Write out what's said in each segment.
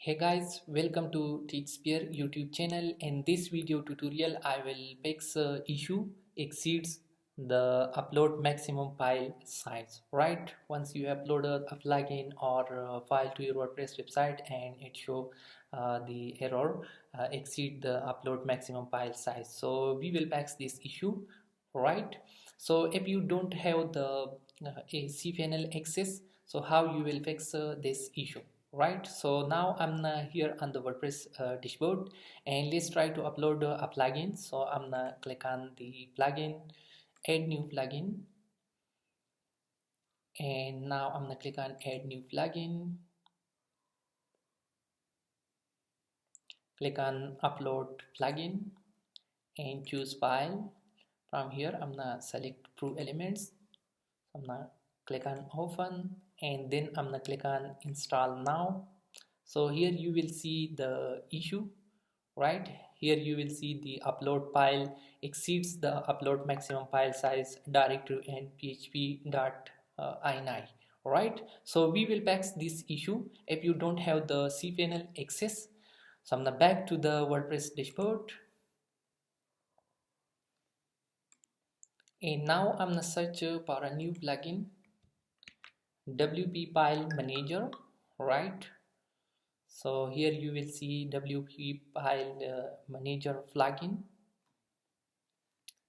Hey guys, welcome to TeachSpear YouTube channel. In this video tutorial, I will fix issue exceeds the upload maximum file size. Right? Once you upload a plugin or a file to your WordPress website and it show the error exceed the upload maximum file size. So we will fix this issue. Right? So if you don't have the a cPanel access, so how you will fix this issue? Right, so now I'm here on the WordPress dashboard, and let's try to upload a plugin. So I'm gonna click on the plugin, add new plugin, and now I'm gonna click on add new plugin, click on upload plugin and choose file. From here I'm gonna select Pro Elements. I'm gonna click on open, and then I'm gonna click on install now. So here you will see the issue. Right, here you will see the upload file exceeds the upload maximum file size directive and php.ini. Right, so we will fix this issue if you don't have the cPanel access. So I'm back to the WordPress dashboard, and now I'm gonna search for a new plugin, WP File Manager. Right, so here you will see WP File Manager plugin.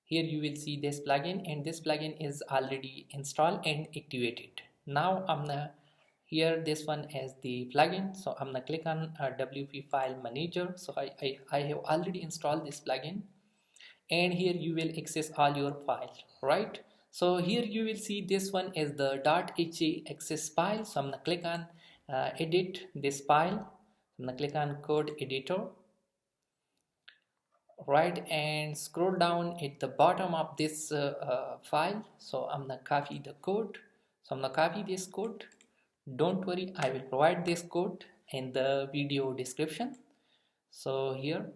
Here you will see this plugin, and this plugin is already installed and activated. Now I'm gonna here this one as the plugin, so I'm gonna click on WP File Manager. So I have already installed this plugin, and here you will access all your files. Right, so here you will see this one as the .he access file. So I'm gonna click on edit this file. I'm gonna click on code editor. Right, and scroll down at the bottom of this file. So I'm gonna copy the code. So I'm gonna copy this code. Don't worry, I will provide this code in the video description. So here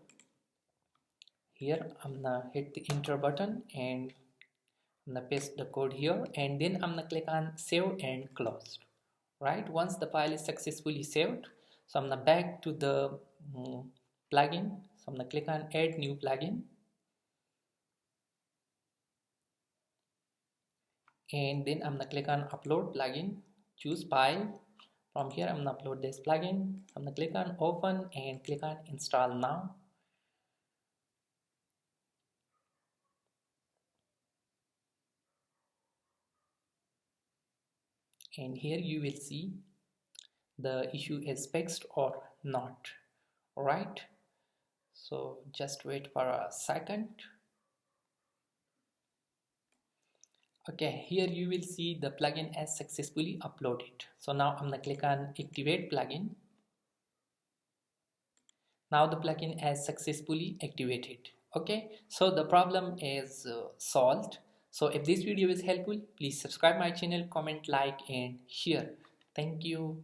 I'm gonna hit the enter button, and I'm gonna paste the code here, and then I'm gonna click on save and close. Right, once the file is successfully saved, so I'm gonna back to the plugin. So I'm gonna click on add new plugin, and then I'm gonna click on upload plugin, choose file. From here I'm gonna upload this plugin. I'm gonna click on open and click on install now. And here you will see the issue is fixed or not. Right, so just wait for a second. Okay, here you will see the plugin as successfully uploaded. So now I'm gonna click on activate plugin. Now the plugin has successfully activated. Okay, so the problem is solved. So if this video is helpful, please subscribe my channel, comment, like and share. Thank you.